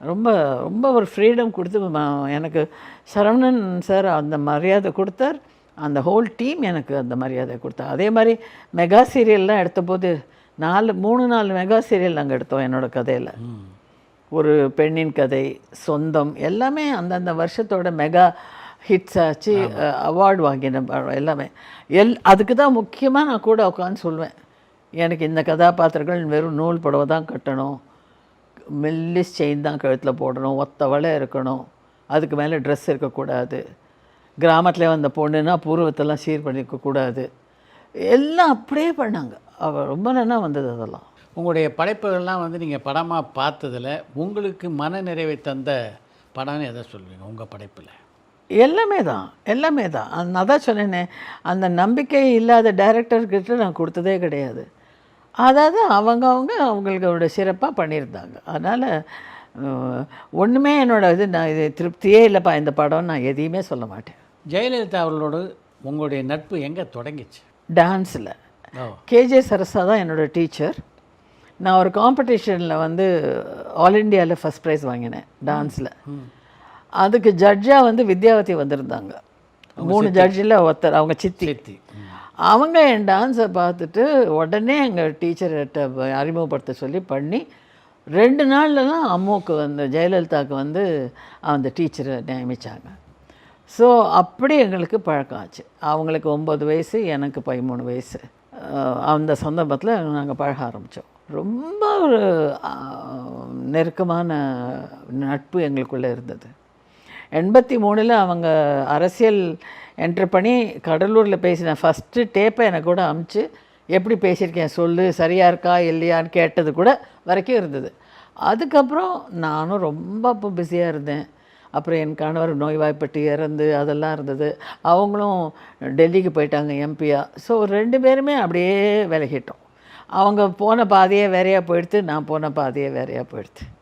ரொம்ப ரொம்ப ஒரு ஃப்ரீடம் கொடுத்து எனக்கு சரவணன் சார் அந்த மரியாதை கொடுத்தார். அந்த ஹோல் டீம் எனக்கு அந்த மரியாதை கொடுத்தார். அதே மாதிரி மெகா சீரியல்லாம் எடுத்தபோது 3-4 மெகா சீரியல் நாங்கள் எடுத்தோம் என்னோடய கதையில். ஒரு பெண்ணின் கதை, சொந்தம் எல்லாமே அந்தந்த வருஷத்தோட மெகா ஹிட்ஸ் ஆச்சு. அவார்டு வாங்கின எல்லாமே. அதுக்கு தான் முக்கியமாக நான் கூட உட்காந்து சொல்லுவேன், எனக்கு இந்த கதாபாத்திரங்கள் வெறும் நூல் புடவை தான் கட்டணும், மெல்லிஸ் செயின் தான் கழுத்தில் போடணும், ஒத்த வலை இருக்கணும், அதுக்கு மேலே ட்ரெஸ் இருக்கக்கூடாது, கிராமத்தில் வந்த பொண்ணுன்னா பூர்வத்தெல்லாம் சீர் பண்ணிக்கக்கூடாது, எல்லாம் அப்படியே பண்ணாங்க. அவள் ரொம்ப நல்லா வந்தது. அதெல்லாம் உங்களுடைய படைப்புகள்லாம் நீங்கள் படமாக பார்த்ததில் உங்களுக்கு மன நிறைவை தந்த படம்னு எதை சொல்லுவீங்க உங்கள் படைப்பில்? எல்லாமே தான், எல்லாமே தான். நான் தான் சொன்னேனே, அந்த நம்பிக்கை இல்லாத டைரக்டர்கிட்ட நான் கொடுத்ததே கிடையாது. அதாவது அவங்களோட சிறப்பாக பண்ணியிருந்தாங்க. அதனால் ஒன்றுமே நான் இது திருப்தியே இல்லைப்பா இந்த படம் நான் எதையுமே சொல்ல மாட்டேன். ஜெயலலிதா அவர்களோடு உங்களுடைய நட்பு எங்கே தொடங்கிச்சு? டான்ஸில். கேஜே சரஸா தான் என்னோடய டீச்சர். நான் ஒரு காம்படிஷனில் ஆல் இண்டியாவில் ஃபஸ்ட் ப்ரைஸ் வாங்கினேன் டான்ஸில். அதுக்கு ஜட்ஜாக வித்யாவதி வந்திருந்தாங்க. 3 ஜட்ஜில் ஒருத்தர், அவங்க சித்தி. அவங்க என் டான்ஸை பார்த்துட்டு உடனே எங்கள் டீச்சர்கிட்ட அறிமுகப்படுத்த சொல்லி பண்ணி 2 நாள்லலாம் அம்முவுக்கு ஜெயலலிதாவுக்கு அந்த டீச்சரை நியமித்தாங்க. ஸோ அப்படி எங்களுக்கு பழக்கம் ஆச்சு. அவங்களுக்கு 9 வயசு, எனக்கு 13 வயசு. அந்த சந்தர்ப்பத்தில் நாங்கள் பழக ஆரம்பித்தோம். ரொம்ப ஒரு நெருக்கமான நட்பு எங்களுக்குள்ளே இருந்தது. 83 அவங்க அரசியல் என்ட்ரு பண்ணி கடலூரில் பேசின ஃபஸ்ட்டு டேப்பை எனக்கு கூட அமுச்சு, எப்படி பேசியிருக்கேன் சொல்லு, சரியாக இருக்கா இல்லையான்னு கேட்டது கூட வரைக்கும் இருந்தது. அதுக்கப்புறம் நானும் ரொம்ப அப்போ பிஸியாக இருந்தேன். அப்புறம் என் கணவர் நோய்வாய்ப்பட்டு இறந்து அதெல்லாம் இருந்தது. அவங்களும் டெல்லிக்கு போயிட்டாங்க எம்பியா. ஸோ 2 பேருமே அப்படியே விலகிட்டோம். அவங்க போன பாதையே வேறையாக போயிடுத்து, நான் போன பாதையே வேறையாக போயிடுத்து.